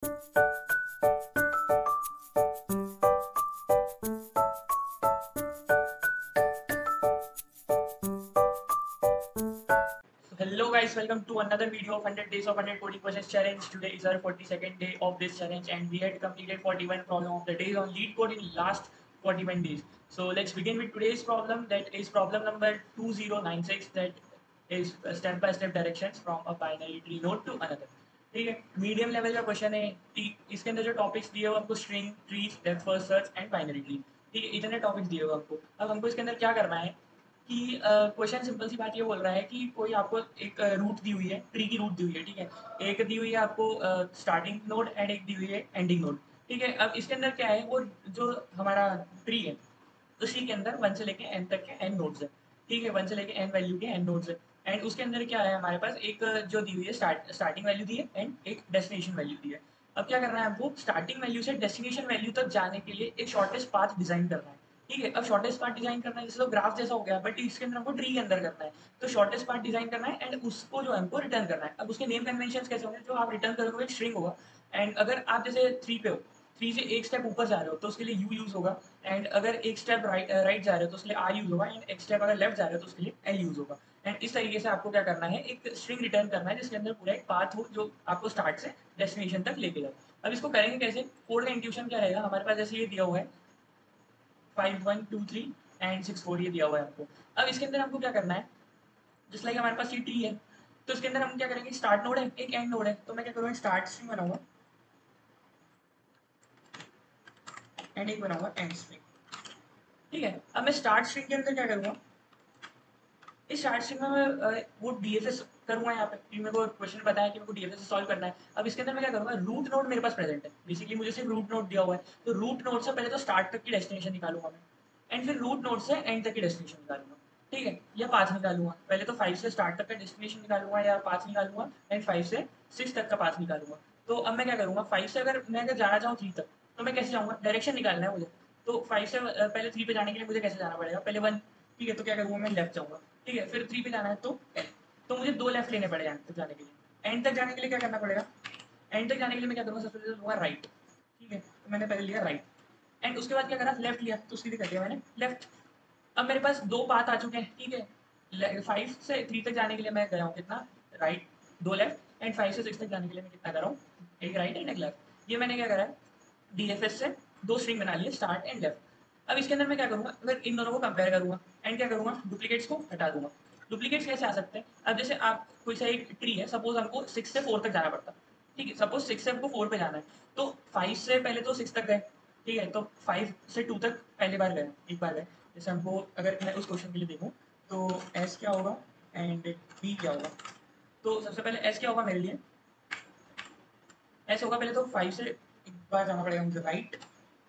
Hello guys, welcome to another video of 100 days of 100 coding questions challenge. Today is our 42nd day of this challenge and we had completed 41 problem of the days on lead code in last 41 days. So let's begin with today's problem, that is problem number 2096, that is step by step directions from a binary tree node to another. ठीक है, medium level का question है। इसके अंदर जो topics दिए हुए आपको string, trees, depth first search and binary tree, ठीक है, इतने टॉपिक्स दिए हुए आपको। अब हमको इसके अंदर क्या करना है कि क्वेश्चन सिंपल सी बात ये बोल रहा है कि कोई आपको एक रूट दी हुई है, ट्री की रूट दी हुई है, ठीक है। एक दी हुई है आपको स्टार्टिंग नोड एंड एक दी हुई है एंडिंग नोड, ठीक है। अब इसके अंदर क्या है, वो जो हमारा ट्री है उसी के अंदर 1 से लेके n तक के n नोड्स है, ठीक है। 1 से लेके n वैल्यू के n नोड्स है एंड उसके अंदर क्या है हमारे पास एक जो दी हुई है स्टार्टिंग वैल्यू दी है एंड एक डेस्टिनेशन वैल्यू दी है। अब क्या करना है आपको, स्टार्टिंग वैल्यू से डेस्टिनेशन वैल्यू तक जाने के लिए एक शॉर्टेस्ट पाथ डिजाइन करना है, ठीक है। अब शॉर्टेस्ट पाथ डिजाइन करना है, जैसे तो ग्राफ जैसा हो गया, बट इसके अंदर हमको ट्री के अंदर करना है। तो शॉर्टेस्ट पाथ डिजाइन करना है एंड उसको जो है हमको रिटर्न करना है। अब उसके नेम कन्वेंशन कैसे होंगे, जो आप रिटर्न करोगे एक स्ट्रिंग होगा एंड अगर आप जैसे 3 पे हो, 3 से एक स्टेप ऊपर जा रहे हो तो उसके लिए यू यूज होगा एंड अगर एक स्टेप राइट जा रहे हो तो उसके लिए आर यूज होगा एंड एक स्टेप अगर लेफ्ट जा रहे हो तो उसके लिए एल यूज होगा। एंड इस तरीके से आपको क्या करना है, एक स्ट्रिंग रिटर्न करना है जिसके अंदर पूरा एक पाथ हो जो आपको स्टार्ट से डेस्टिनेशन तक लेके जाए। अब इसको करेंगे कैसे, कोड का इंट्यूशन क्या रहेगा हमारे पास, जैसे ये दिया हुआ है 5 1 2 3 एंड 6 4 ये दिया हुआ है आपको। अब इसके अंदर हमको क्या करना है, जिस लाइक हमारे पास ये ट्री है तो इसके अंदर हम क्या करेंगे, स्टार्ट नोड है एक एंड नोड है, तो मैं क्या करूँगा स्टार्ट स्ट्रिंग बनाऊंगा एंड एक बनाऊंगा एंड स्ट्रिंग, ठीक है। अब मैं स्टार्ट स्ट्रिंग के अंदर क्या करूँगा, इस स्टार्ट स्ट्रिंग में मैं वो डीएफएस करूँगा। यहाँ पे मेरे को क्वेश्चन बताया कि मेरे को डीएफएस सॉल्व करना है। अब इसके अंदर मैं क्या करूँगा, रूट नोड मेरे पास प्रेजेंट है, बेसिकली मुझे सिर्फ रूट नोड दिया हुआ है, तो रूट नोड से पहले तो स्टार्ट तक की डेस्टिनेशन निकालूंगा मैं एंड फिर रूट नोड से एंड तक की डेस्टिनेशन निकालूंगा, ठीक है, या पाथ निकालूंगा। पहले तो 5 से स्टार्ट तक का डेस्टिनेशन निकालूंगा या पाथ निकालूंगा एंड 5 से 6 तक का पाथ निकालूंगा। तो अब मैं क्या करूँगा, 5 से अगर मैं जाना चाहूँ 3 तक तो मैं कैसे जाऊँगा, डायरेक्शन निकालना है मुझे। तो 5 से पहले 3 पे जाने के लिए मुझे कैसे जाना पड़ेगा, पहले 1, ठीक है, तो क्या करूँगा मैं लेफ्ट जाऊँगा, ठीक है। फिर 3 पे जाना है तो एल, तो मुझे 2 लेफ्ट लेने पड़ेगा एंड तक जाने के लिए। एंड तक जाने के लिए क्या करना पड़ेगा, एंड तक जाने के लिए मैं क्या करूँगा, सबसे पहले लूँगा राइट, ठीक है, तो मैंने पहले लिया राइट एंड उसके बाद क्या करा, लेफ्ट लिया, तो सीधे कर दिया मैंने लेफ्ट। अब मेरे पास 2 पाथ आ चुके हैं, ठीक है। 5 से 3 तक जाने के लिए मैं गया हूँ कितना, राइट 2 लेफ्ट एंड 5 से 6 तक जाने के लिए मैं कितना कर रहा हूँ, एक राइट एंड एक लेफ्ट। ये मैंने क्या करा है, डीएफएस से 2 स्ट्रिंग बना लिए, स्टार्ट एंड लेफ्ट। अब इसके अंदर मैं क्या करूँगा, अगर इन दोनों को कंपेयर करूँगा एंड क्या करूँगा, डुप्लीकेट्स को हटा दूंगा। डुप्लीकेट्स कैसे आ सकते हैं, अब जैसे आप कोई सा एक ट्री है, सपोज हमको 6 से 4 तक जाना पड़ता, ठीक है, सपोज 6 से हमको 4 पे जाना है, तो 5 से पहले तो 6 तक गए, ठीक है, तो 5 से 2 तक पहली बार गए, एक बार गए। जैसे हमको अगर मैं उस क्वेश्चन के लिए देखूँ तो एस क्या होगा एंड बी क्या होगा, तो सबसे पहले एस क्या होगा मेरे लिए, एस होगा पहले तो 5 से एक बार जाना पड़ेगा मुझे राइट,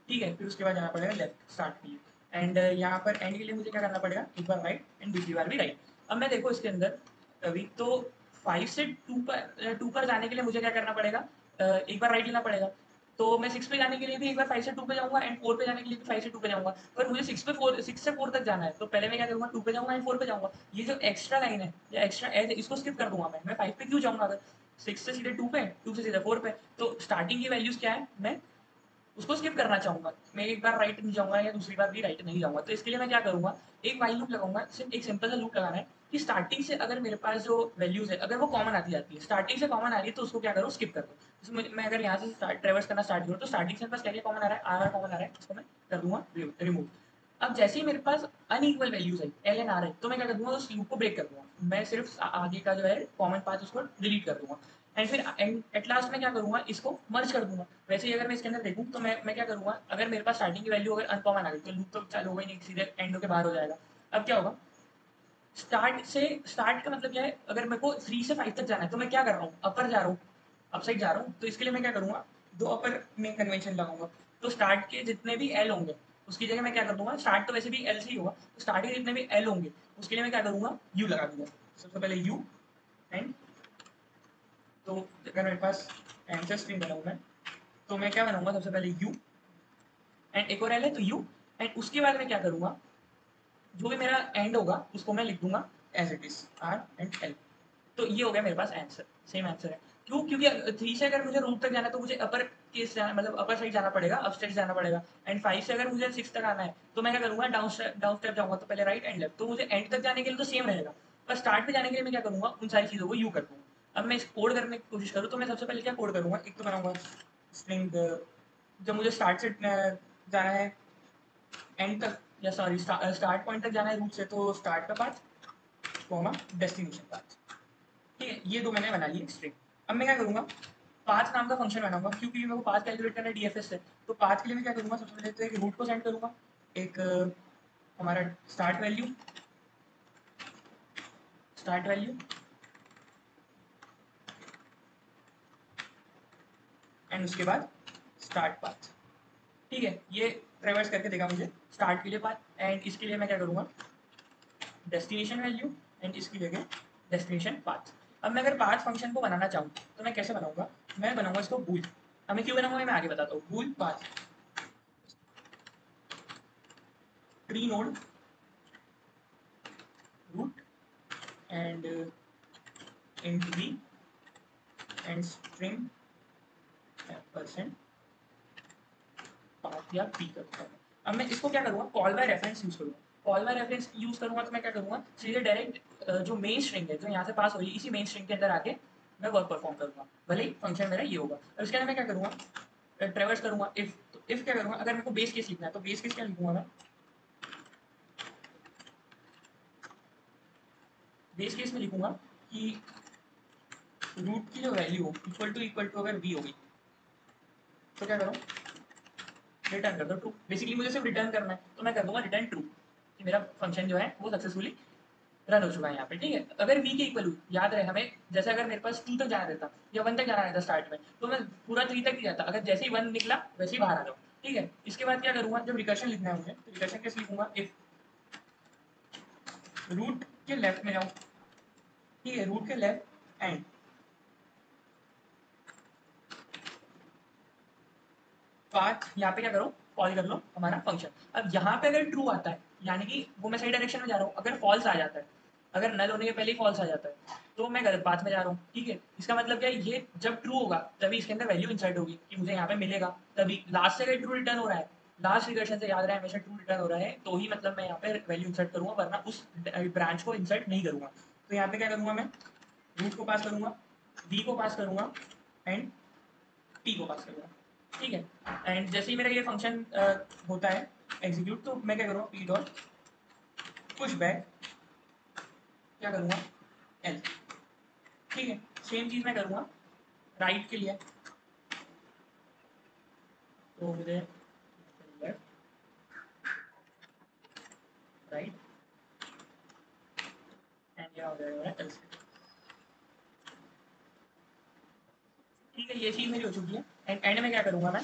ठीक है, फिर उसके बाद जाना पड़ेगा लेफ्ट स्टार्ट के लिए एंड यहाँ पर एंड के लिए मुझे क्या करना पड़ेगा, एक बार राइट एंड दूसरी बार भी राइट। अब मैं देखो इसके अंदर अभी तो 5 से 2 पर जाने के लिए मुझे क्या करना पड़ेगा, एक बार राइट लेना पड़ेगा। तो मैं 6 पे जाने के लिए भी एक बार 5 से 2 पे जाऊंगा एंड 4 पे जाने के लिए भी 5 से 2 पे जाऊंगा, पर मुझे 6 से 4 तक जाना है, तो पहले मैं क्या करूंगा, 2 पे जाऊंगा एंड 4 पे जाऊंगा। ये जो एक्स्ट्रा लाइन है या एक्स्ट्रा एज है इसको स्किप कर दूंगा मैं 5 पे क्यों जाऊंगा, अगर 6 से सीधे 2 पे, 2 से सीधे 4 पे, तो स्टार्टिंग की वैल्यूज क्या है, मैं उसको स्किप करना चाहूंगा। मैं एक बार राइट नहीं जाऊंगा या दूसरी बार भी राइट नहीं जाऊंगा, तो इसके लिए मैं क्या करूंगा, एक व्हाइल लूप लगाऊंगा। सिर्फ एक सिंपल सा लूप लगाना है कि स्टार्टिंग से अगर मेरे पास जो वैल्यूज है अगर वो कॉमन आती जाती है, स्टार्टिंग से कॉमन आ रही है तो उसको क्या करो, स्किप कर दो। जैसे मैं अगर यहाँ से ट्रेवर्स करना स्टार्ट करूँ तो स्टार्टिंग से मेरे पास क्या क्या कॉमन आ रहा है, आर कॉमन आ रहा है, उसको मैं कर दूंगा रिमूव। अब जैसे ही मेरे पास अनइक्वल वैल्यूज है एल एंड आर है, तो मैं क्या कर दूंगा, उस लूप को ब्रेक कर दूंगा। मैं सिर्फ आगे का जो है कॉमन पाथ उसको डिलीट कर दूंगा एंड फिर एट लास्ट में क्या करूंगा, इसको मर्ज कर दूंगा। वैसे ही अगर मैं इसके अंदर देखूँ तो मैं क्या करूंगा, अगर मेरे पास स्टार्टिंग की वैल्यू अगर अनकॉमन आ गई तो लूप तो चालू होगा ही नहीं, सीधे एंड होकर बाहर हो जाएगा। अब क्या होगा, स्टार्ट का मतलब क्या है, अगर मेरे को 3 से 5 तक जाना है तो मैं क्या कर रहा हूँ, अपर जा रहा हूँ, अप साइड जा रहा हूँ, तो इसके लिए मैं क्या करूँगा, 2 अपर में कन्वेंशन लगाऊंगा। तो स्टार्ट के जितने भी एल होंगे उसकी जगह मैं क्या कर दूंगा, स्टार्ट तो वैसे भी एल से ही होगा, तो स्टार्ट के जितने भी एल होंगे उसके लिए मैं क्या करूँगा, यू लगा दूंगा। सबसे पहले यू एंड, तो अगर मेरे पास आंसर स्ट्रिंग बनाऊँ मैं, तो मैं क्या बनाऊंगा, सबसे पहले यू एंड एक और एल है तो यू एंड उसके बाद मैं क्या करूँगा, जो भी मेरा एंड होगा उसको मैं लिख दूंगा as it is R and L. तो ये हो गया मेरे पास आंसर, सेम आंसर है। क्यों? क्योंकि 3 से अगर मुझे रूट तक जाना है तो मुझे अपर केस जाना, मतलब अपर साइड जाना पड़ेगा, अपस्टेयर्स जाना पड़ेगा। एंड 5 से अगर मुझे 6 तक आना है तो मैं क्या करूँगा, डाउन स्टेप जाऊँगा, तो पहले राइट एंड लेफ्ट। तो मुझे एंड तक जाने के लिए तो सेम रहेगा, पर स्टार्ट पे जाने के लिए मैं क्या करूँगा, उन सारी चीज़ों को यू कर दूँगा। अब मैं इस कोड करने की कोशिश करूँ तो मैं सबसे पहले क्या कोड करूँगा, एक तो बनाऊँगा स्ट्रिंग, जब मुझे स्टार्ट से जाना है एंड तक, या सॉरी स्टार्ट पॉइंट तक जाना है रूट से, तो स्टार्ट का पाथ कॉमा डेस्टिनेशन पाथ। ठीक है, ये दो मैंने बना लिए स्ट्रिंग। अब मैं क्या करूँगा, पाथ नाम का फंक्शन बनाऊंगा, क्योंकि मेरे को पाथ कैलकुलेट करना है डीएफएस से। तो पाथ के लिए मैं क्या करूँगा, सबसे पहले तो एक रूट को सेंड करूँगा, एक हमारा स्टार्ट वैल्यू एंड उसके बाद स्टार्ट पाथ। ठीक है, ये ट्रेवर्स करके देगा मुझे स्टार्ट के लिए पाथ, एंड इसके लिए मैं क्या करूँगा, डेस्टिनेशन वैल्यू, एंड इसकी जगह डेस्टिनेशन पाथ। अब मैं अगर पाथ फंक्शन को बनाना चाहूँ तो मैं कैसे बनाऊंगा, मैं बनाऊंगा इसको बूल। अब मैं क्यों बनाऊंगा मैं आगे बताता हूँ। Bool path tree node root and int b and string percent path या p करता हूँ। अब मैं इसको क्या करूँगा, कॉल बाय रेफरेंस यूज करूँगा। कॉल बाय रेफरेंस यूज करूँगा तो मैं क्या करूँगा, सीधे डायरेक्ट जो मेन स्ट्रिंग है जो यहाँ से पास हो रही है, इसी मेन स्ट्रिंग के अंदर आके मैं वर्क परफॉर्म करूँगा, भले ही फंक्शन मेरा ये होगा। अब इसके अंदर मैं क्या करूँगा, ट्रेवर्स करूँगा इफ। तो इफ क्या करूँगा, अगर मेरे को बेस केस लिखना है तो बेस केस क्या लिखूंगा मैं, बेस केस में लिखूंगा कि रूट की जो वैल्यू हो इक्वल टू अगर v होगी तो क्या करूँ, रिटर्न कर दो ट्रू। बेसिकली मुझे सिर्फ रिटर्न करना है, तो मैं कर दूंगा रिटर्न ट्रू कि मेरा फंक्शन जो है वो सक्सेसफुली रन हो चुका है यहाँ पे। ठीक है, अगर v के इक्वल याद रहे हमें, जैसे अगर मेरे पास 2 तक जाना रहता या 1 तक जाना रहता स्टार्ट में, तो मैं पूरा 3 तक नहीं जाता, अगर जैसे ही 1 निकला वैसे ही बाहर आ जाऊँ। ठीक है, इसके बाद क्या करूँगा, जब रिकर्शन लिखना है मुझे तो रिकर्शन कैसे लिखूंगा, इफ रूट के लेफ्ट में जाऊँ। ठीक है, रूट के लेफ्ट एंड पाथ यहाँ पे क्या करो, कॉल कर लो हमारा फंक्शन। अब यहाँ पे अगर ट्रू आता है यानी कि वो मैं सही डायरेक्शन में जा रहा हूँ, अगर फॉल्स आ जाता है, अगर नल होने के पहले ही फॉल्स आ जाता है तो मैं गलत पाथ में जा रहा हूँ। ठीक है, इसका मतलब क्या है, ये जब ट्रू होगा तभी इसके अंदर वैल्यू इंसर्ट होगी कि मुझे यहाँ पे मिलेगा, तभी लास्ट से अगर ट्रू रिटर्न हो रहा है, लास्ट रिकर्शन से याद रहा है हमेशा ट्रू रिटर्न हो रहा है, तो ही मतलब मैं यहाँ पे वैल्यू इंसर्ट करूंगा, वरना उस ब्रांच को इंसर्ट नहीं करूंगा। तो यहाँ पे क्या करूंगा, मैं रूट को पास करूंगा, वी को पास करूंगा एंड टी को पास करूंगा। ठीक है, एंड जैसे ही मेरा ये फंक्शन होता है एग्जीक्यूट, तो मैं क्या करूँगा, पी डॉट पुश बैक क्या करूँगा, एल। ठीक है, सेम चीज़ मैं करूँगा राइट के लिए, तो मुझे लेफ्ट राइट एंड यहाँ हो जाएगा एल। ठीक है, ये चीज़ मेरी हो चुकी है, एंड में क्या करूँगा मैं,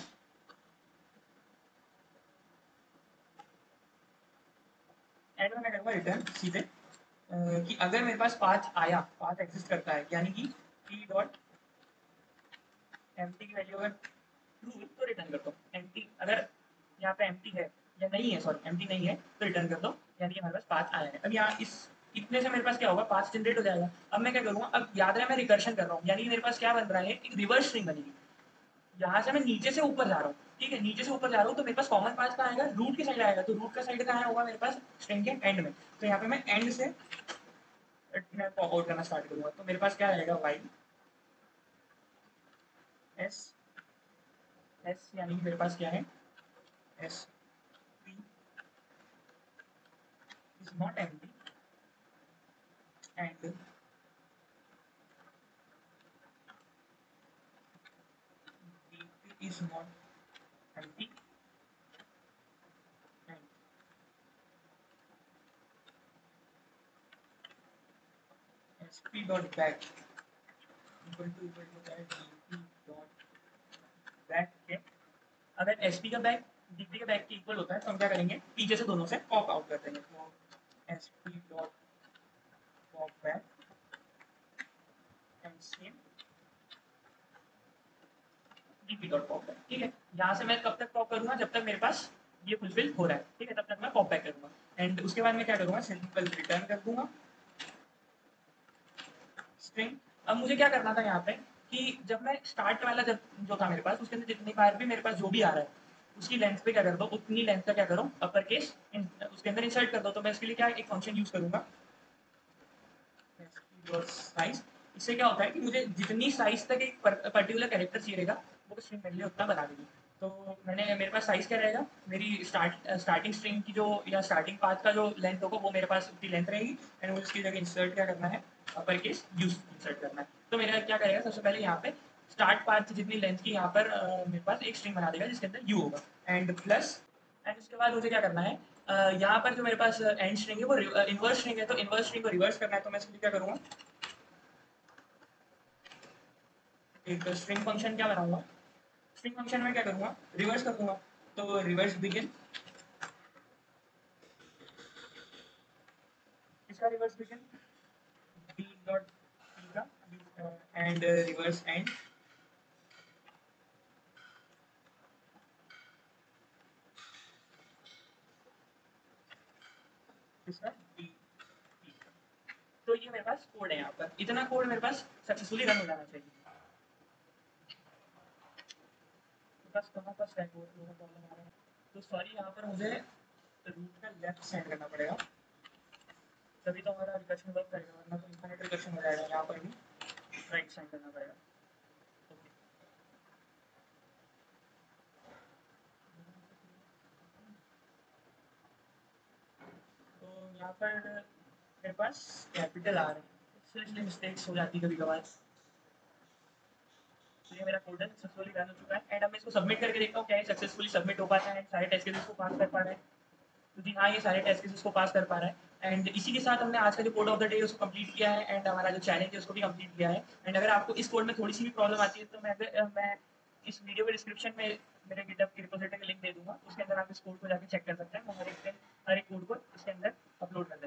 एंड में मैं करूँगा रिटर्न सीधे कि अगर मेरे पास पाथ आया, पाथ एग्जिस्ट करता है, यानी कि पी डॉट एम्प्टी की वैल्यू अगर ट्रू तो रिटर्न कर दो, एम्प्टी अगर यहाँ पे एम्प्टी है या नहीं है, सॉरी एम्प्टी नहीं है तो रिटर्न कर दो, यानी कि हमारे पास पाथ आया है। अब यहाँ इस इतने से मेरे पास क्या होगा, पाथ जनरेट हो जाएगा। अब मैं क्या करूँगा, अब याद रहे मैं रिकर्शन कर रहा हूँ, यानी कि मेरे पास क्या बन रहा है, एक रिवर्स स्ट्रिंग बनेगी। यहाँ से मैं नीचे से ऊपर जा रहा हूँ। ठीक है, नीचे से ऊपर जा रहा हूँ तो मेरे पास कॉमन पाथ कहाँ आएगा, रूट की साइड आएगा, तो रूट का साइड कहाँ होगा मेरे पास, स्ट्रिंग के एंड में। तो यहाँ पे मैं एंड से मैं पॉप आउट करना स्टार्ट करूँगा, तो मेरे पास क्या रहेगा, वाई एस एस, यानी कि मेरे पास क्या है, S P is not empty and is not empty and sp dot back that dp dot back के, अगर sp का बैक dp के बैक के इक्वल होता है तो हम क्या करेंगे, पीछे से दोनों से पॉप आउट कर देंगे। तो sp dot pop back and same dp dot pop back। ठीक है, यहाँ से मैं कब तक पॉप करूँगा, जब तक मेरे पास ये फुलफिल हो रहा है। ठीक है, तब तक मैं पॉप बैक करूँगा, एंड उसके बाद मैं क्या करूँगा, सिंपल रिटर्न कर दूंगा स्ट्रिंग। अब मुझे क्या करना था यहाँ पे, कि जब मैं स्टार्ट वाला जब जो था मेरे पास उसके अंदर जितनी बार भी मेरे पास जो भी आ रहा है उसकी लेंथ पे क्या कर दो, उतनी लेंथ का क्या करो अपर केस उसके अंदर इंसर्ट कर दो। तो मैं इसके लिए क्या एक फंक्शन यूज करूंगा साइज। इससे क्या होता है कि मुझे जितनी साइज तक एक पर्टिकुलर कैरेक्टर चाहिए रहेगा वो स्ट्रिंग मेरे लिए उतना बना देगी। तो मैंने मेरे पास साइज क्या रहेगा, मेरी स्टार्टिंग स्ट्रिंग की जो या स्टार्टिंग पाथ का जो लेंथ होगा वो मेरे पास उतनी लेंथ रहेगी एंड मुझे उसकी जगह इंसर्ट क्या करना है, अपर केस यूज इंसर्ट करना है। तो मेरा क्या करेगा, सबसे पहले यहाँ पे स्टार्ट पाथ जितनी लेंथ की यहाँ पर मेरे पास एक स्ट्रिंग बना देगा जिसके अंदर यू होगा एंड प्लस एंड उसके बाद मुझे क्या करना है, यहाँ पर जो मेरे पास एंड स्ट्रिंग है वो इनवर्स स्ट्रिंग है, तो इनवर्स स्ट्रिंग को रिवर्स करना है। तो मैं इसके लिए क्या करूँगा, एक स्ट्रिंग फंक्शन क्या बनाऊंगा, स्ट्रिंग फंक्शन में क्या करूंगा, रिवर्स करूंगा। तो रिवर्स बिगिन, इसका reverse begin B dot B का एंड रिवर्स एंड इसका बी। तो ये मेरे पास कोड है, यहाँ पर इतना कोड मेरे पास सक्सेसफुली रन हो जाना चाहिए। तो बस कहाँ पर स्टैक हो प्रॉब्लम आ रहा है, तो सॉरी यहाँ पर मुझे रूट का लेफ्ट सेंड करना पड़ेगा तभी तो हमारा रिकर्शन वर्क करेगा, वरना तो इन्फिनिट रिकर्शन हो जाएगा। यहाँ पर भी राइट सेंड करना पड़ेगा। ओके, तो यहाँ पर मेरे पास कैपिटल आ रहे हैं, इसलिए मिस्टेक्स हो जाती है कभी कभार। तो ये मेरा कोड है, सक्सेसफुली रन हो चुका है एंड अब मैं इसको सबमिट करके देखता हूँ क्या ये सक्सेसफुली सबमिट हो पाता है, सारे टेस्ट केसेस को पास कर पा रहा है। तो जी हाँ, ये सारे टेस्ट केसेस को पास कर पा रहा है एंड इसी के साथ हमने आज का जो कोड ऑफ द डे उसको कंप्लीट किया है एंड हमारा जो चैलेंज है उसको भी कंप्लीट किया है। एंड अगर आपको इस कोड में थोड़ी सी भी प्रॉब्लम आती है तो मैं इस वीडियो के डिस्क्रिप्शन में मेरे गिटहब की रिपोजिटरी का लिंक दे दूंगा, उसके अंदर आप इस कोड को जाकर चेक कर सकते हैं। मैं हर एक दिन हर एक कोड को इसके अंदर अपलोड कर देता हूँ।